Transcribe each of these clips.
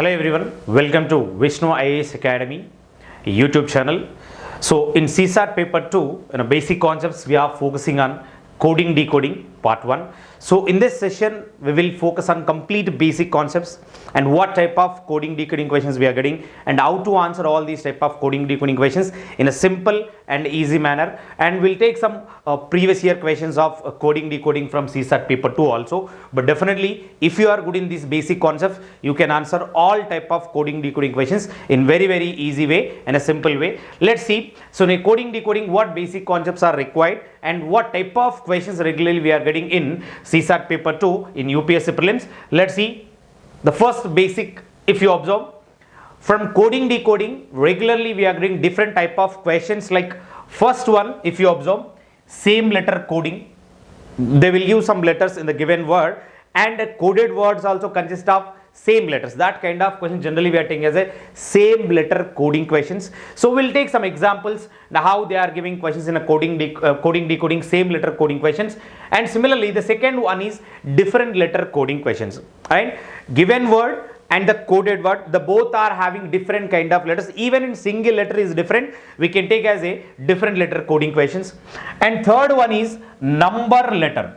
Hello everyone, welcome to Vishnu IAS Academy YouTube channel. So in CSAT paper 2, basic concepts, we are focusing on coding decoding part 1. So in this session we will focus on complete basic concepts and what type of coding decoding questions we are getting and how to answer all these type of coding decoding questions in a simple and easy manner, and we'll take some previous year questions of coding decoding from CSAT paper 2 also. But definitely if you are good in these basic concepts, you can answer all type of coding decoding questions in very easy way and a simple way. Let's see. So in coding decoding, what basic concepts are required and what type of questions regularly we are getting in CSAT paper 2 in UPSC prelims. Let's see. The first basic, if you observe, from coding decoding, regularly we are getting different type of questions. Like first one, if you observe, same letter coding. They will use some letters in the given word, and coded words also consist of same letters. That kind of question generally we are taking as a same letter coding questions. So we'll take some examples now how they are giving questions in a coding decoding same letter coding questions. And similarly the second one is different letter coding questions. Right, given word and the coded word, the both are having different kind of letters. Even in single letter is different, we can take as a different letter coding questions. And third one is number letter.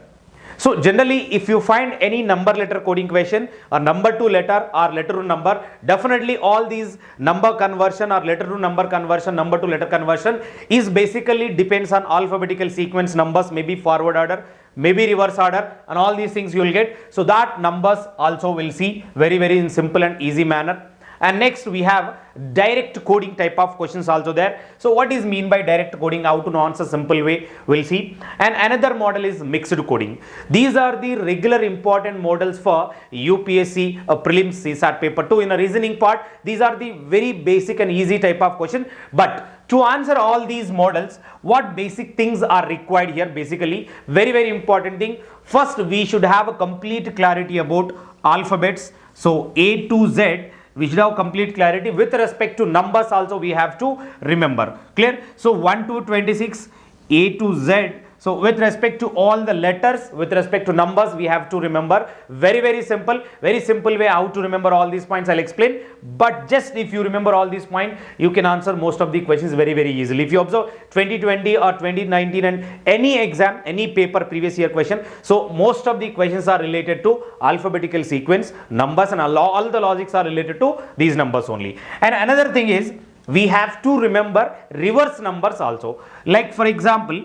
So generally if you find any number letter coding question or number to letter or letter to number, definitely all these number conversion or letter to number conversion, number to letter conversion is basically depends on alphabetical sequence numbers, maybe forward order, maybe reverse order, and all these things you will get. So that numbers also will see very in simple and easy manner. And next we have direct coding type of questions also there. So what is mean by direct coding, how to answer simple way, we'll see. And another model is mixed coding. These are the regular important models for UPSC prelims CSAT paper 2. In a reasoning part, these are the very basic and easy type of question. But to answer all these models, what basic things are required here? Basically very important thing, first we should have a complete clarity about alphabets. So A to Z, we should have complete clarity. With respect to numbers also we have to remember. Clear? So 1 to 26, A to Z. So with respect to all the letters, with respect to numbers, we have to remember. Very simple way how to remember all these points I'll explain. But just if you remember all these points, you can answer most of the questions very easily. If you observe 2020 or 2019 and any exam, any paper previous year question, so most of the questions are related to alphabetical sequence, numbers, and all the logics are related to these numbers only. And another thing is we have to remember reverse numbers also. Like for example,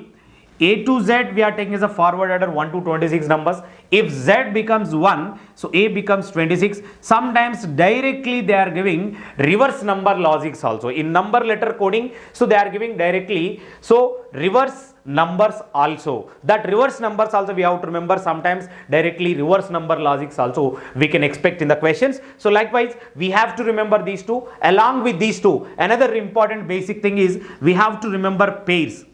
A to Z we are taking as a forward order 1 to 26 numbers. If Z becomes 1, so A becomes 26. Sometimes directly they are giving reverse number logics also. In number letter coding, so they are giving directly. So reverse numbers also. That reverse numbers also we have to remember. Sometimes directly reverse number logics also we can expect in the questions. So likewise we have to remember these two. Along with these two, another important basic thing is we have to remember pairs.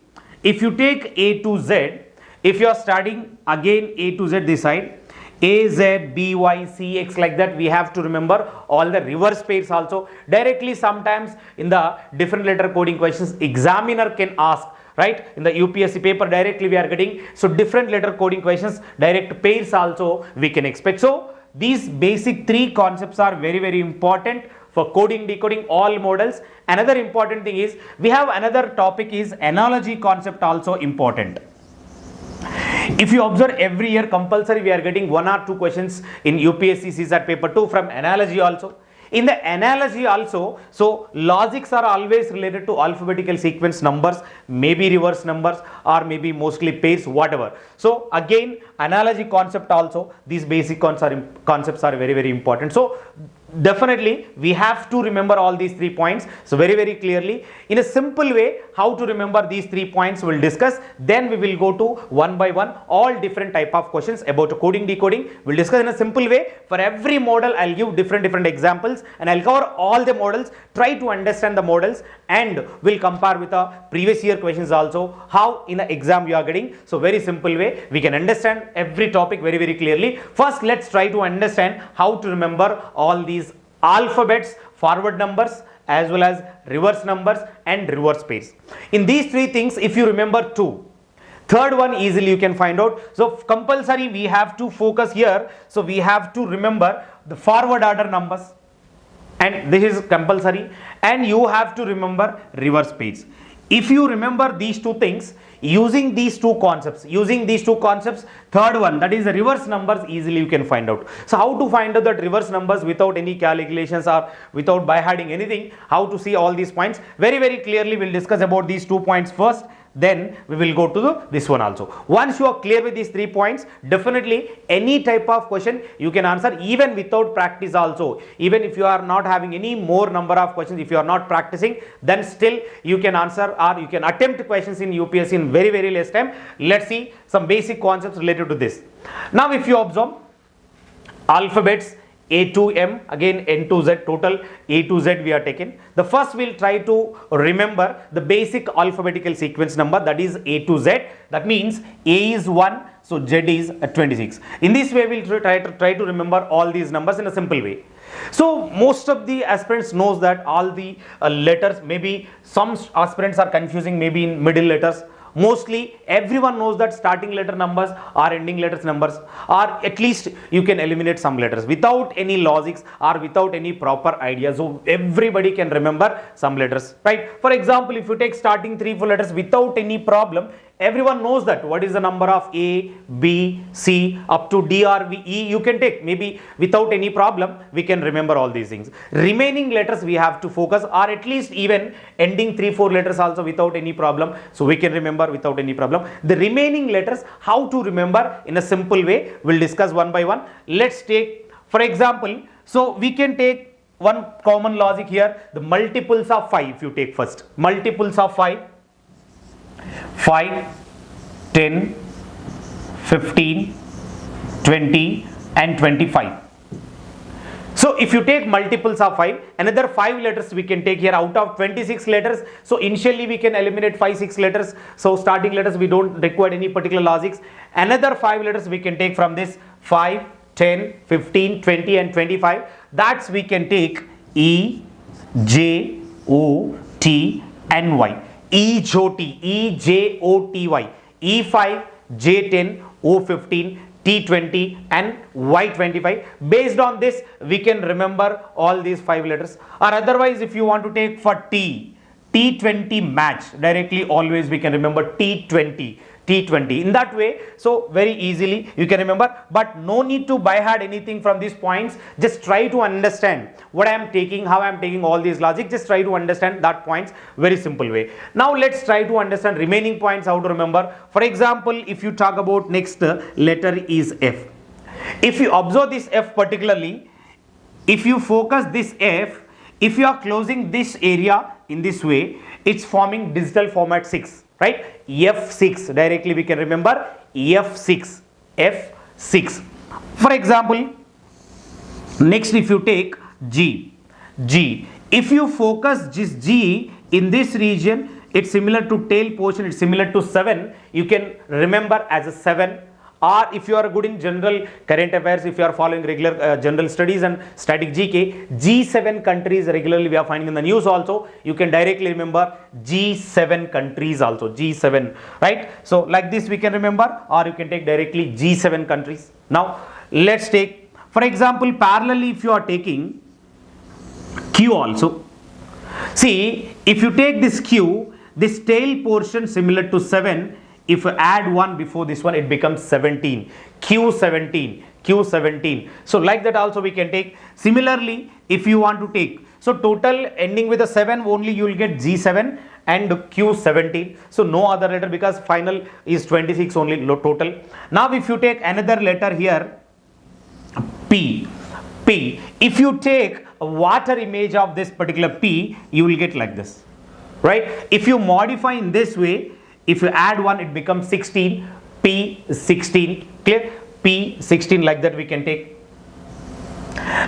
If you take A to Z, if you are studying again A to Z this side, A, Z, B, Y, C, X, like that, we have to remember all the reverse pairs also. Directly sometimes in the different letter coding questions, examiner can ask, right? In the UPSC paper directly we are getting. So different letter coding questions, direct pairs also we can expect. So these basic three concepts are very important for coding decoding all models. Another important thing is we have another topic is analogy concept also important. If you observe every year compulsory we are getting 1 or 2 questions in UPSC CSAT paper 2 from analogy also. In the analogy also, so logics are always related to alphabetical sequence numbers, maybe reverse numbers or maybe mostly pairs, whatever. So again analogy concept also, these basic concepts are very important. So definitely we have to remember all these 3 points. So very clearly in a simple way how to remember these 3 points we'll discuss. Then we will go to one by one all different type of questions about coding decoding. We'll discuss in a simple way. For every model I'll give different examples and I'll cover all the models. Try to understand the models and we'll compare with the previous year questions also, how in the exam you are getting. So very simple way we can understand every topic very clearly. First let's try to understand how to remember all these alphabets, forward numbers as well as reverse numbers and reverse pairs. In these 3 things if you remember 2, third one easily you can find out. So compulsory we have to focus here. So we have to remember the forward order numbers. and this is compulsory, and you have to remember reverse page. If you remember these two things, using these two concepts, third one, that is the reverse numbers, easily you can find out. So how to find out that reverse numbers without any calculations or without by adding anything, how to see all these points very clearly. We'll discuss about these 2 points first, then we will go to this one also. Once you are clear with these 3 points, definitely any type of question you can answer even without practice also. Even if you are not having any more number of questions, if you are not practicing, then still you can answer or you can attempt questions in UPSC in very less time. Let's see some basic concepts related to this. Now if you observe alphabets A to M, again N to Z, total A to Z we are taken. The first we'll try to remember the basic alphabetical sequence number, that is A to Z. That means A is 1, so Z is 26. In this way we'll try to remember all these numbers in a simple way. So most of the aspirants knows that all the letters, maybe some aspirants are confusing maybe in middle letters. Mostly everyone knows that starting letter numbers or ending letters numbers, or at least you can eliminate some letters without any logics or without any proper idea. So everybody can remember some letters, right? For example, if you take starting 3-4 letters without any problem, everyone knows that what is the number of A, B, C up to D or E you can take, maybe without any problem we can remember all these things. Remaining letters we have to focus, or at least even ending 3-4 letters also without any problem, so we can remember without any problem. The remaining letters, how to remember in a simple way, we'll discuss one by one. Let's take for example, so we can take one common logic here, the multiples of 5. If you take first multiples of 5, 10, 15, 20 and 25. So if you take multiples of 5, another 5 letters we can take here out of 26 letters. So initially we can eliminate 5-6 letters. So starting letters we don't require any particular logics. Another 5 letters we can take from this 5, 10, 15, 20 and 25. That's we can take E, J, O, T and Y. E-J-O-T, E-J-O-T-Y, E5, J10, O15, T20 and Y25. Based on this, we can remember all these 5 letters. Or otherwise, if you want to take for T, T20 match, directly always we can remember T20. In that way, so very easily you can remember, but no need to by heart anything from these points. Just try to understand what I am taking, how I am taking all these logic. Just try to understand that points very simple way. Now let's try to understand remaining points, how to remember. For example, if you talk about next letter is F. If you observe this F particularly, if you focus this F, if you are closing this area in this way, it's forming digital format 6. Right, F6, directly we can remember F6, F6. For example, next if you take G, if you focus this G in this region, it's similar to tail portion, it's similar to 7, you can remember as a 7. Or if you are good in general current affairs, if you are following regular general studies and static GK, G7 countries regularly we are finding in the news also, you can directly remember G7 countries also, G7, right? So like this we can remember, or you can take directly G7 countries. Now let's take, for example, parallelly if you are taking Q also. See, if you take this Q, this tail portion similar to 7, if you add 1 before this one, it becomes 17, Q17. So like that also we can take. Similarly, if you want to take, so total ending with a 7 only you will get G7 and Q17. So no other letter, because final is 26 only total. Now if you take another letter here, P. If you take a water image of this particular P, you will get like this, right? If you modify in this way, if you add 1, it becomes 16, P16, clear? P16, like that we can take.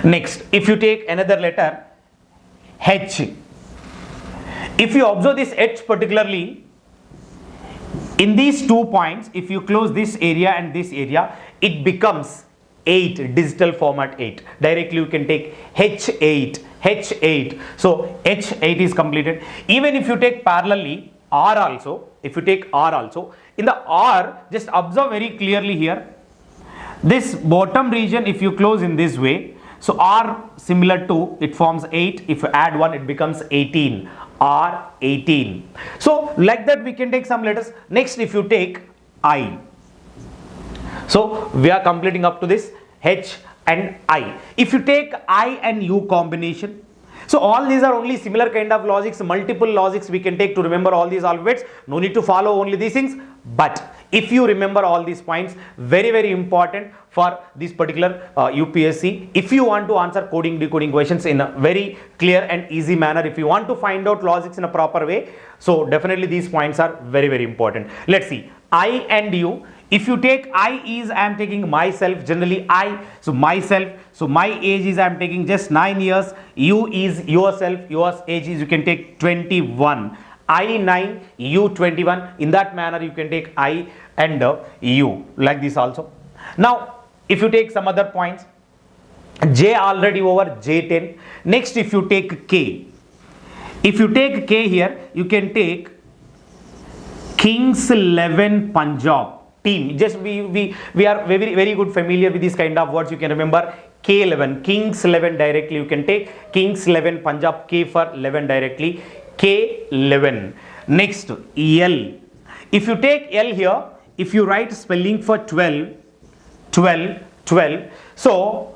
Next, if you take another letter, H. If you observe this H particularly, in these 2 points, if you close this area and this area, it becomes 8, digital format 8. Directly you can take H8. So H8 is completed. Even if you take parallelly, R also, if you take R also, in the R, just observe very clearly here, this bottom region if you close in this way, So R similar to, it forms 8. If you add 1, it becomes 18. R 18. So like that we can take some letters. Next, if you take I. So we are completing up to this H and I. If you take I and U combination, so all these are only similar kind of logics, multiple logics we can take to remember all these alphabets. No need to follow only these things. But if you remember all these points, very important for this particular UPSC. If you want to answer coding decoding questions in a very clear and easy manner, if you want to find out logics in a proper way, so definitely these points are very important. Let's see, I and U. If you take I is, I am taking myself, generally I, so myself, so my age is, I am taking just 9 years. You is yourself, your age is, you can take 21. I 9, you 21. In that manner you can take I and you like this also. Now if you take some other points, J already over, J 10. Next, if you take K, if you take K here, you can take Kings 11 Punjab team. Just we are very good familiar with these kind of words. You can remember K11, Kings 11 directly. You can take Kings 11 Punjab, K for 11 directly. K11. Next, L. If you take L here, if you write spelling for 12, so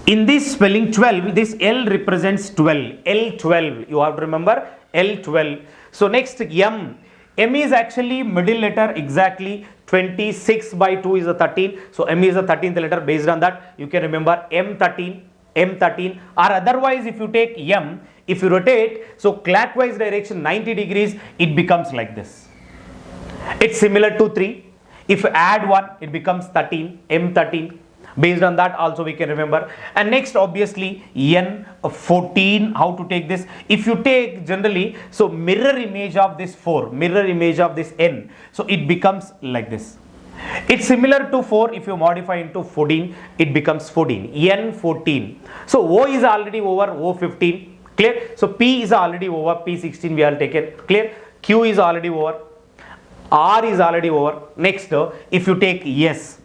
in this spelling 12, this L represents 12, L12. You have to remember L12. So next, M. M is actually middle letter, exactly 26 by 2 is a 13. So M is the 13th letter. Based on that, you can remember M13, M13. Or otherwise, if you take M, if you rotate, so clockwise direction 90 degrees, it becomes like this. It's similar to 3. If you add 1, it becomes 13, M13. Based on that also we can remember. And next, obviously, N 14. How to take this? If you take generally, so mirror image of this 4, mirror image of this N, so it becomes like this. It's similar to 4. If you modify into 14, it becomes 14, N 14. So O is already over, O 15. Clear? So P is already over, P 16 we have taken. Clear? Q is already over, R is already over. Next, if you take S,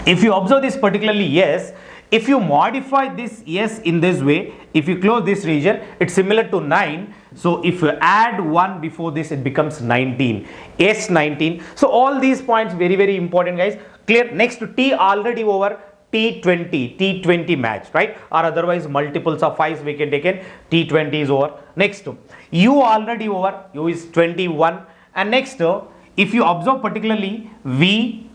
if you observe this particularly S, if you modify this S in this way, if you close this region, it's similar to 9. So if you add 1 before this, it becomes 19, S19. So all these points very important, guys. Clear? Next, T already over, T20, T20 match, right? Or otherwise multiples of 5 we can take in, T20 is over. Next, U already over, U is 21. And next, if you observe particularly V,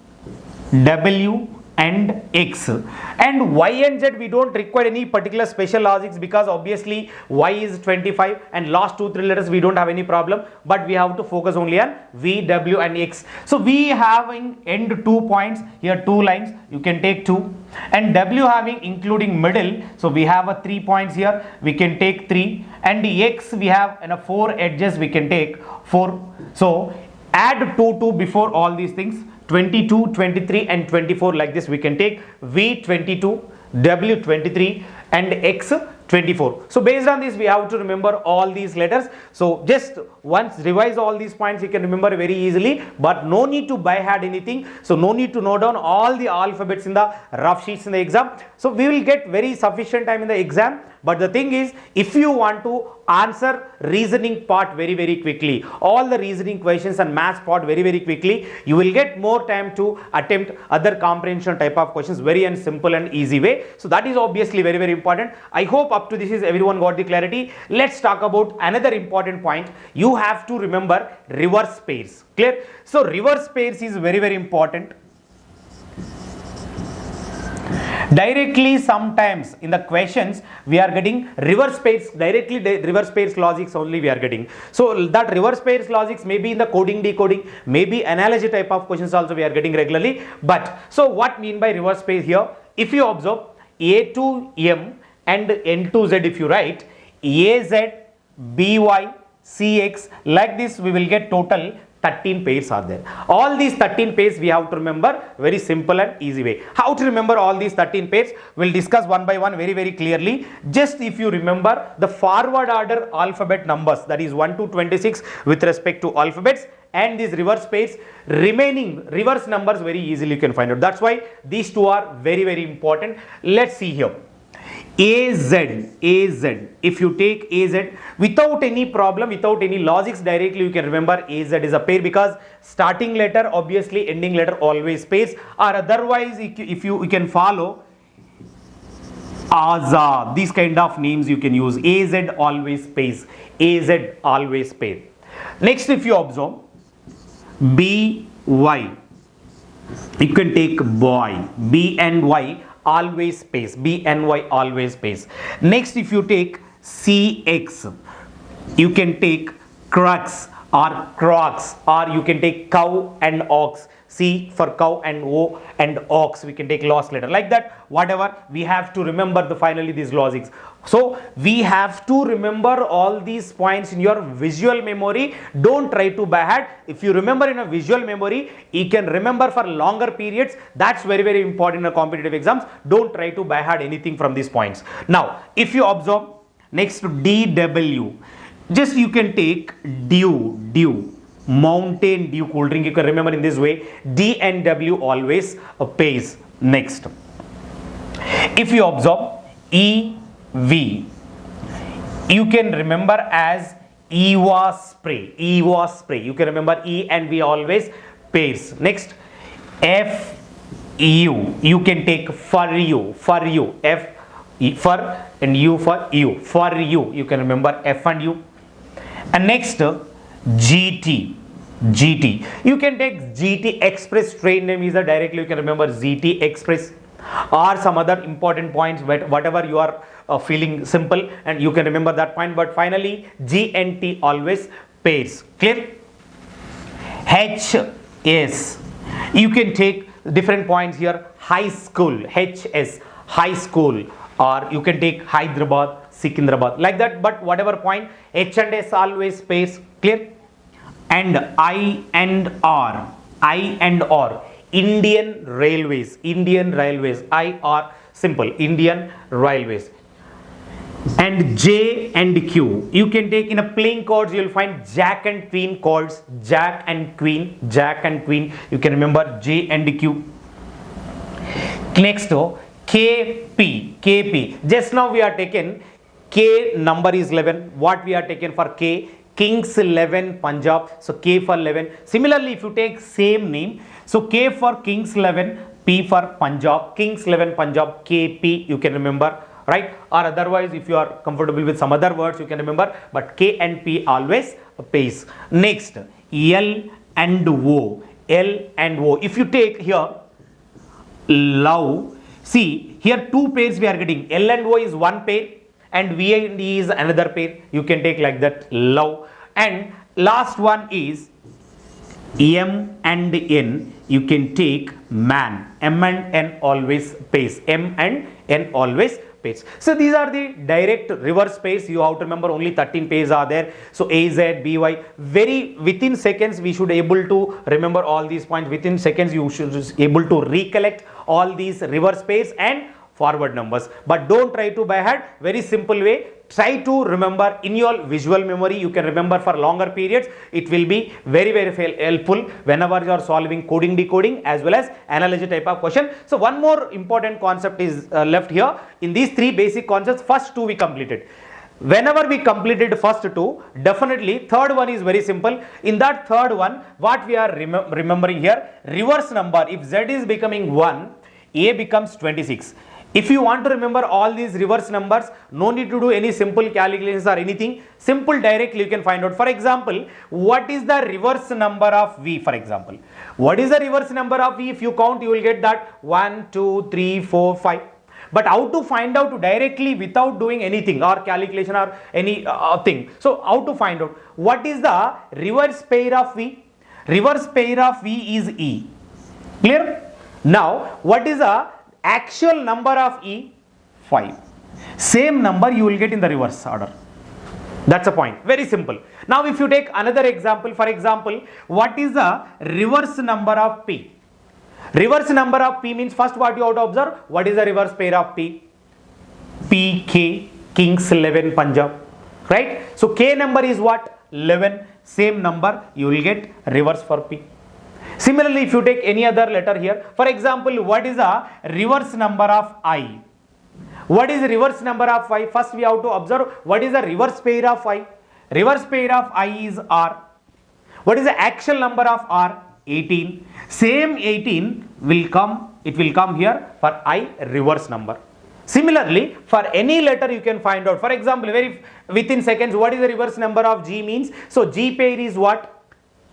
W and X, and Y and Z we don't require any particular special logics, because obviously Y is 25 and last 2-3 letters we don't have any problem, but we have to focus only on V, W and X. So V having end 2 points here, 2 lines, you can take 2, and W having including middle, so we have a 3 points here, we can take 3, and the X we have 4 edges, we can take 4. So add 2 before all these things, 22, 23 and 24, like this we can take V 22, W 23 and X 24. So based on this we have to remember all these letters. So just once revise all these points, you can remember very easily, but no need to by heart anything. So no need to note down all the alphabets in the rough sheets in the exam. So we will get very sufficient time in the exam. But the thing is, if you want to answer reasoning part very quickly, all the reasoning questions and maths part very quickly, you will get more time to attempt other comprehension type of questions very and simple and easy way. So that is obviously very important. I hope up to this is everyone got the clarity. Let's talk about another important point. You have to remember reverse pairs. Clear? So reverse pairs is very important. Directly sometimes in the questions we are getting reverse pairs, directly reverse pairs logics only we are getting. So that reverse pairs logics may be in the coding decoding, maybe analogy type of questions also we are getting regularly. But so what mean by reverse pairs here? If you observe A to M and N to Z, if you write AZ, BY, CX, like this we will get total 13 pairs are there. All these 13 pairs we have to remember very simple and easy way. How to remember all these 13 pairs? We'll discuss one by one very clearly. Just if you remember the forward order alphabet numbers, that is 1 to 26 with respect to alphabets, and these reverse pairs, remaining reverse numbers very easily you can find out. That's why these two are very, very important. Let's see here. AZ, if you take AZ without any problem, without any logics, directly you can remember AZ is a pair, because starting letter obviously, ending letter always pairs, or otherwise if you can follow Azad, these kind of names you can use. AZ always pairs, AZ always pair. Next, if you observe BY, you can take boy, B and Y always pairs, B and Y always pairs. Next, if you take CX, you can take crux or crocs, or you can take cow and ox. C for cow and O and ox, we can take last letter, like that. Whatever, we have to remember finally these logics. So we have to remember all these points in your visual memory. Don't try to by heart. If you remember in a visual memory, you can remember for longer periods. That's very, very important in a competitive exams. Don't try to by heart anything from these points. Now, if you observe next to DW, just you can take dew, Mountain Dew cool drink, you can remember in this way. D and W always pairs. Next, if you observe EV, you can remember as Eva spray, you can remember E and V always pairs. Next, FU, you can take for you, F for and U for you, you can remember F and U. And next, GT, you can take GT Express, train name is directly you can remember GT Express, or some other important points, whatever you are feeling simple, and you can remember that point. But finally G and T always pairs. Clear? HS, you can take different points here. High school, HS, high school, or you can take Hyderabad, Secunderabad, like that. But whatever point, H and S always pairs. Clear? And I and R, Indian Railways, I R simple, Indian Railways. And J and Q, you can take in a playing chords, you will find Jack and Queen chords, Jack and Queen, you can remember J and Q. Next, KP, just now we are taken K number is 11, what we are taken for K? Kings 11 Punjab, so K for 11. Similarly, if you take same name, so K for Kings 11, P for Punjab, Kings 11 Punjab, KP, you can remember, right? Or otherwise, if you are comfortable with some other words, you can remember, but K and P always pairs. Next, L and O, if you take here love, see here two pairs we are getting, L and O is one pair, and V and E is another pair, you can take like that, love. And last one is M and N, you can take man, M and N always pairs, M and N always pairs. So these are the direct reverse pairs. You have to remember only 13 pairs are there. So AZ, BY, very within seconds we should able to remember all these points. Within seconds you should able to recollect all these reverse pairs and forward numbers. But don't try to by heart, very simple way. Try to remember in your visual memory. You can remember for longer periods. It will be very, very helpful whenever you are solving coding, decoding as well as analogy type of question. So one more important concept is left here. In these three basic concepts, first two we completed. Whenever we completed first two, definitely third one is very simple. In that third one, what we are remembering here, reverse number. If Z is becoming 1, A becomes 26. If you want to remember all these reverse numbers, no need to do any simple calculations or anything. Simple, directly you can find out. For example, what is the reverse number of V? For example, what is the reverse number of V? If you count, you will get that 1, 2, 3, 4, 5. But how to find out directly without doing anything or calculation or any thing? So how to find out? What is the reverse pair of V? Reverse pair of V is E. Clear? Now, what is the actual number of E? 5. Same number you will get in the reverse order. That's a point. Very simple. Now, if you take another example, for example, what is the reverse number of P? Reverse number of P means first what you have to observe, what is the reverse pair of P? PK, Kings 11 Punjab, right? So K number is what? 11. same number, you will get reverse for P. Similarly, if you take any other letter here, for example, what is the reverse number of I? What is the reverse number of I? First we have to observe what is the reverse pair of I. Reverse pair of I is R. What is the actual number of R? 18. Same 18 will come, it will come here for I reverse number. Similarly, for any letter you can find out. For example, within seconds, what is the reverse number of G means? So G pair is what?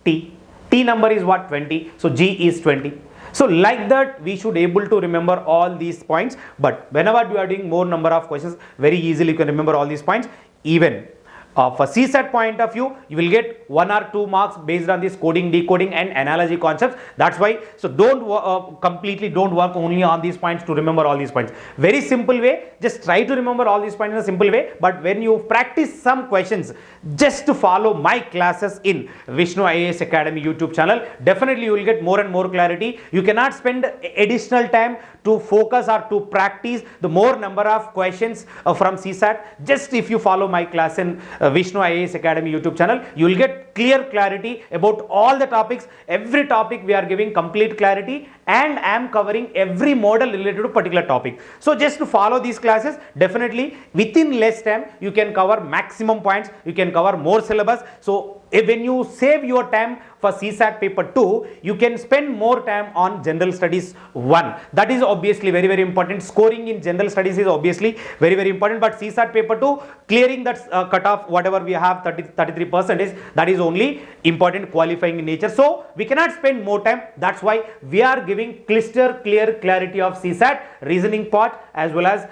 T. T number is what? 20. So G is 20. So like that, we should able to remember all these points. But whenever you are doing more number of questions, very easily you can remember all these points. Even for CSAT point of view, you will get 1 or 2 marks based on this coding, decoding and analogy concepts. That's why, so don't completely don't work only on these points to remember all these points. Very simple way, just try to remember all these points in a simple way. But when you practice some questions, just to follow my classes in Vishnu IAS Academy YouTube channel, definitely you will get more and more clarity. You cannot spend additional time to focus or to practice the more number of questions from CSAT. Just if you follow my class in Vishnu IAS Academy YouTube channel, you will get clear clarity about all the topics. Every topic we are giving complete clarity, and I am covering every model related to particular topic. So just to follow these classes, definitely within less time you can cover maximum points, you can cover more syllabus. So when you save your time for CSAT paper 2, you can spend more time on general studies 1. That is obviously very, very important. Scoring in general studies is obviously very, very important. But CSAT paper 2, clearing that cutoff, whatever we have, 33%, that is only important, qualifying in nature. So we cannot spend more time. That's why we are giving crystal clear clarity of CSAT, reasoning part as well as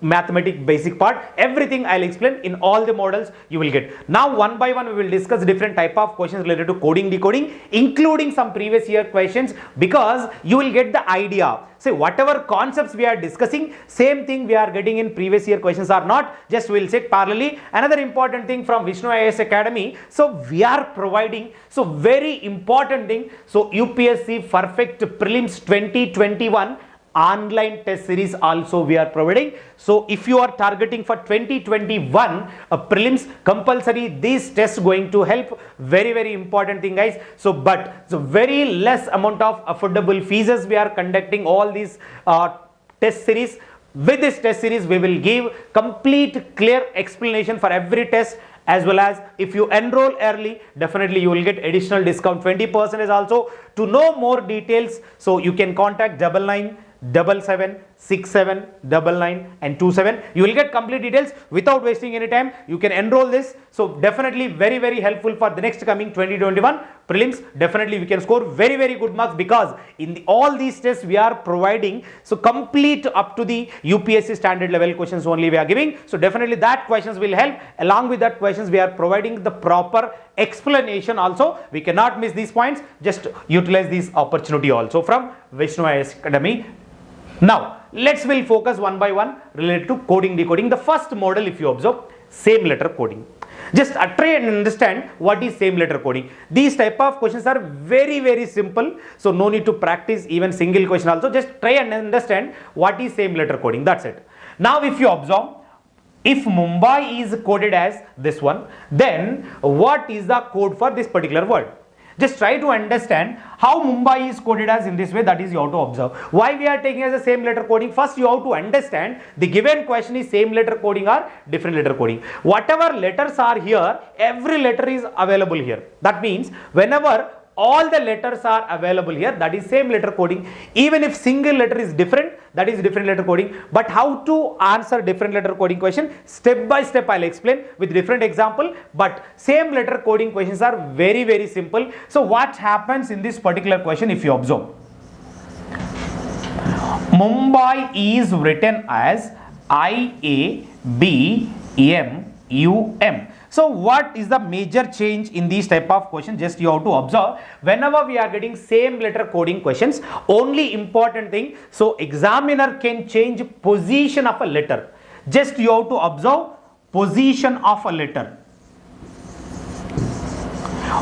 mathematics basic part. Everything I'll explain in all the models you will get. Now one by one we will discuss different type of questions related to coding, decoding, including some previous year questions, because you will get the idea. So whatever concepts we are discussing, same thing we are getting in previous year questions or not, just we'll check parallelly. Another important thing from Vishnu IAS Academy, so we are providing, so very important thing, so UPSC Perfect Prelims 2021 online test series also we are providing. So if you are targeting for 2021 prelims, compulsory these tests going to help. Very, very important thing, guys. So very less amount of affordable fees we are conducting all these test series. With this test series we will give complete clear explanation for every test, as well as if you enroll early, definitely you will get additional discount 20% also. To know more details, so you can contact 99776799 and 27. You will get complete details without wasting any time. You can enroll this. So definitely very, very helpful for the next coming 2021 prelims. Definitely we can score very, very good marks, because in all these tests we are providing so complete up to the UPSC standard level questions only we are giving. So definitely that questions will help. Along with that questions we are providing the proper explanation also. We cannot miss these points. Just utilize this opportunity also from Vishnu IAS Academy. Now we'll focus one by one related to coding, decoding. The first model, if you observe, same letter coding. Just try and understand what is same letter coding. These type of questions are very, very simple. So no need to practice even single question also. Just try and understand what is same letter coding. That's it. Now if you observe, if Mumbai is coded as this one, then what is the code for this particular word? Just try to understand how Mumbai is coded as in this way. That is you have to observe. Why we are taking as a same letter coding? First you have to understand the given question is same letter coding or different letter coding. Whatever letters are here, every letter is available here. That means whenever all the letters are available here, that is same letter coding. Even if single letter is different, that is different letter coding. But how to answer different letter coding question, step by step I'll explain with different example. But same letter coding questions are very, very simple. So what happens in this particular question, if you observe, Mumbai is written as IABMUM. So what is the major change in these type of questions? Just you have to observe, whenever we are getting same letter coding questions, only important thing, so examiner can change position of a letter. Just you have to observe position of a letter.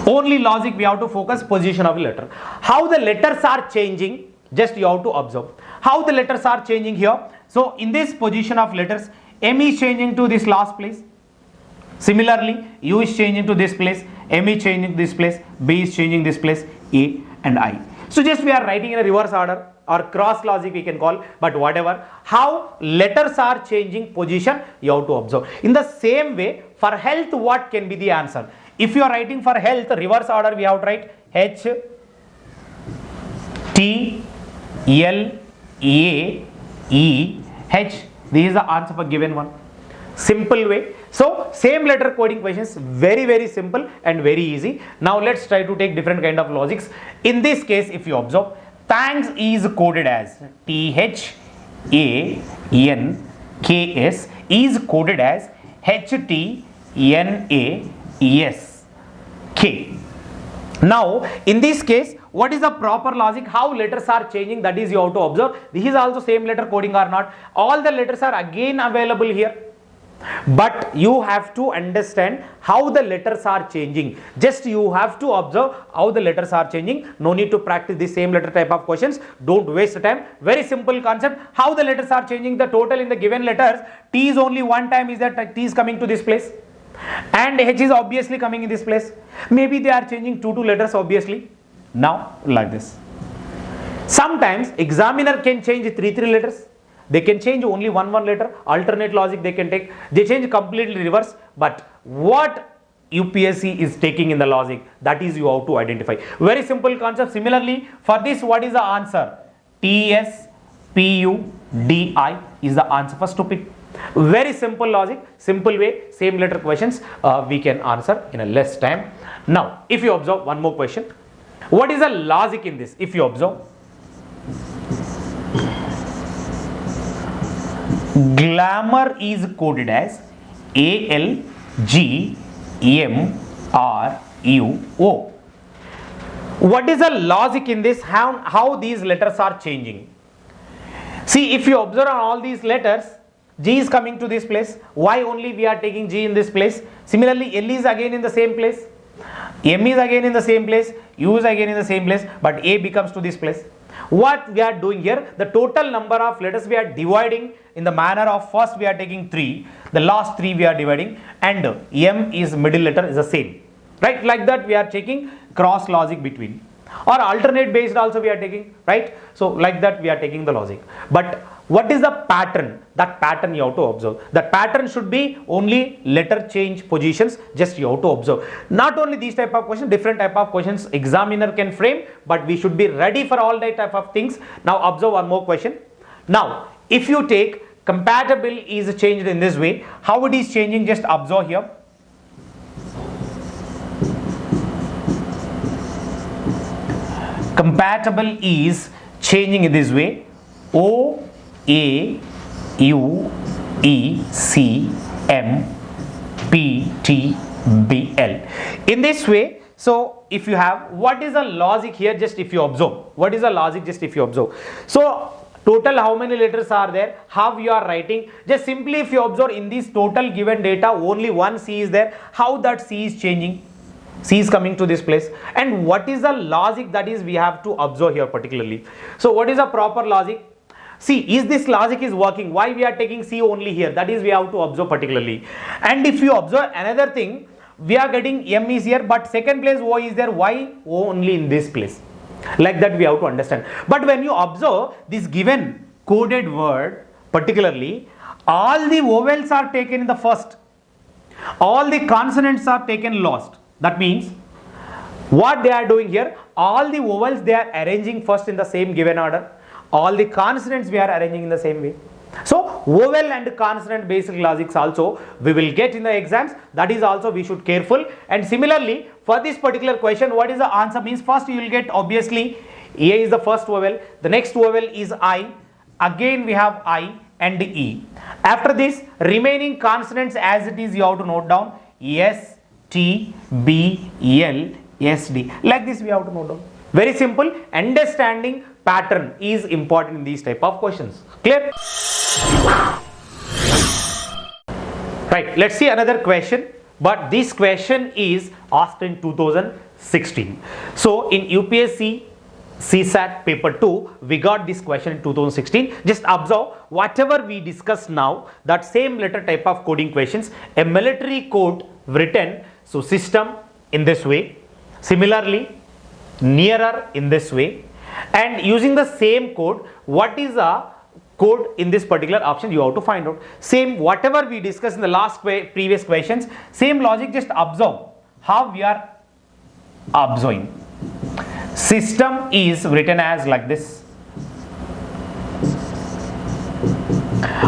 Only logic we have to focus, position of a letter. How the letters are changing, just you have to observe. How the letters are changing here. So in this position of letters, M is changing to this last place. Similarly, U is changing to this place, M is changing this place, B is changing this place, A and I. So just we are writing in a reverse order or cross logic we can call, but whatever. How letters are changing position, you have to observe. In the same way, for health, what can be the answer? If you are writing for health, reverse order we have to write H, T, L, A, E, H. This is the answer for given one. Simple way. So same letter coding questions, very simple and very easy. Now let's try to take different kind of logics. In this case, if you observe, thanks is coded as THANKS, is coded as HTNASK. Now in this case, what is the proper logic? How letters are changing, that is you have to observe. This is also same letter coding or not. All the letters are again available here. But you have to understand how the letters are changing. Just you have to observe how the letters are changing. No need to practice the same letter type of questions. Don't waste time. Very simple concept. How the letters are changing. The total in the given letters, T is only one time is that T is coming to this place. And H is obviously coming in this place. Maybe they are changing two letters obviously. Now like this. Sometimes examiner can change three letters. They can change only one letter, alternate logic they can take. They change completely reverse. But what UPSC is taking in the logic, that is you have to identify. Very simple concept. Similarly, for this, what is the answer? TSPUDI is the answer for stupid. Very simple logic, simple way, same letter questions we can answer in a less time. Now, if you observe one more question, what is the logic in this? If you observe, glamour is coded as ALGMRUO. What is the logic in this? How these letters are changing? See, if you observe on all these letters, G is coming to this place. Why only we are taking G in this place? Similarly, L is again in the same place. M is again in the same place. U is again in the same place. But A becomes to this place. What we are doing here, the total number of letters we are dividing in the manner of first we are taking 3, the last 3 we are dividing, and M is middle letter is the same, right? Like that we are taking cross logic between, or alternate based also we are taking, right? So like that we are taking the logic. But what is the pattern? That pattern you have to observe. That pattern should be only letter change positions, just you have to observe. Not only these type of questions, different type of questions examiner can frame, but we should be ready for all that type of things. Now observe one more question. Now if you take compatible is changed in this way, how it is changing, just observe here. Compatible is changing in this way. OAUECMPTBL. In this way, so if you have, what is the logic here? Just if you observe, what is the logic? Just if you observe. So total how many letters are there? How you are writing? Just simply if you observe in this total given data, only one C is there. How that C is changing? C is coming to this place. And what is the logic that is we have to observe here particularly? So what is the proper logic? See, is this logic is working? Why we are taking C only here? That is we have to observe particularly. And if you observe another thing, we are getting M is here, but second place O is there. Why O only in this place? Like that we have to understand. But when you observe this given coded word particularly, all the vowels are taken in the first. All the consonants are taken last. That means what they are doing here, all the vowels they are arranging first in the same given order. All the consonants we are arranging in the same way. So vowel and consonant basic logics also we will get in the exams. That is also we should careful. And similarly for this particular question, what is the answer means? First you will get obviously A is the first vowel. The next vowel is I. Again we have I and E. After this remaining consonants as it is you have to note down S, T, B, L, S, D. Like this we have to note down. Very simple. Understanding pattern is important in these type of questions. Clear? Right, let's see another question, but this question is asked in 2016. So in UPSC CSAT paper 2 we got this question in 2016. Just observe whatever we discussed now, that same letter type of coding questions, a military code written, so system in this way, similarly nearer in this way, and using the same code, what is the code in this particular option you have to find out. Same whatever we discussed in the last previous questions, same logic, just observe how we are observing. System is written as like this,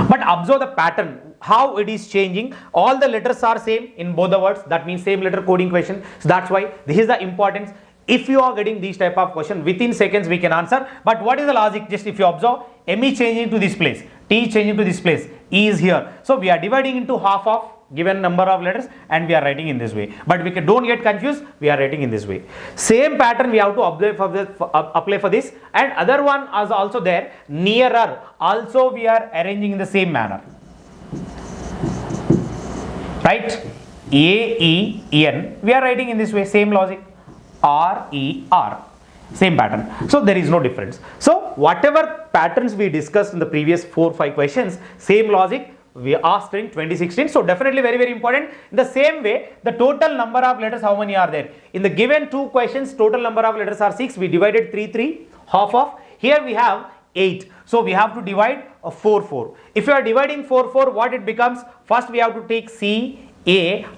but observe the pattern, how it is changing. All the letters are same in both the words, that means same letter coding question. So that's why this is the importance. If you are getting these type of question, within seconds we can answer. But what is the logic? Just if you observe, M is changing to this place, T is changing to this place, E is here. So we are dividing into half of given number of letters and we are writing in this way. But we don't get confused, we are writing in this way. Same pattern we have to apply for this, and other one is also there, nearer, also we are arranging in the same manner. Right? A-E-N, we are writing in this way, same logic. R-E-R, same pattern. So there is no difference. So whatever patterns we discussed in the previous 4-5 questions, same logic we asked in 2016. So definitely very, very important. In the same way, the total number of letters, how many are there? In the given 2 questions, total number of letters are 6. We divided 3, half of. Here we have 8. So we have to divide 4. If you are dividing 4, what it becomes? First we have to take C-A-R-F.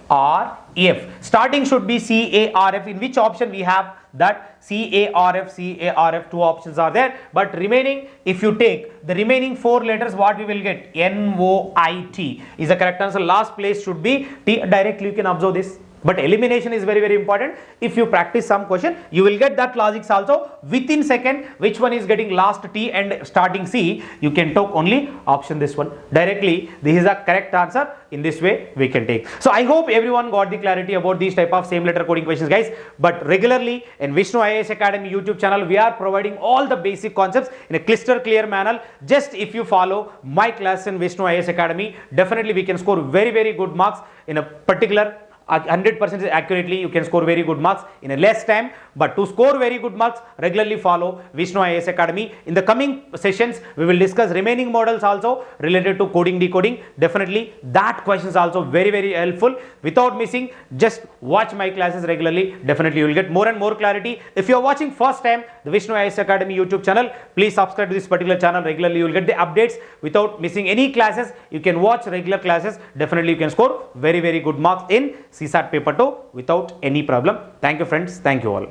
Starting should be C-A-R-F. In which option we have that C-A-R-F, C-A-R-F, 2 options are there. But remaining, if you take the remaining 4 letters, what we will get? N-O-I-T is the correct answer. Last place should be T. Directly you can observe this. But elimination is very, very important. If you practice some question, you will get that logics also within second. Which one is getting last T and starting C? You can take only option this one. Directly, this is the correct answer. In this way, we can take. So I hope everyone got the clarity about these type of same letter coding questions, guys. But regularly in Vishnu IAS Academy YouTube channel, we are providing all the basic concepts in a crystal clear manner. Just if you follow my class in Vishnu IAS Academy, definitely we can score very, very good marks in a particular 100% accurately. You can score very good marks in a less time. But to score very good marks, regularly follow Vishnu IAS Academy. In the coming sessions, we will discuss remaining models also related to coding, decoding. Definitely that questions also very, very helpful. Without missing, just watch my classes regularly. Definitely you will get more and more clarity. If you are watching first time the Vishnu IAS Academy YouTube channel, please subscribe to this particular channel. Regularly you will get the updates without missing any classes. You can watch regular classes. Definitely you can score very, very good marks in CSAT paper 2 without any problem. Thank you friends. Thank you all.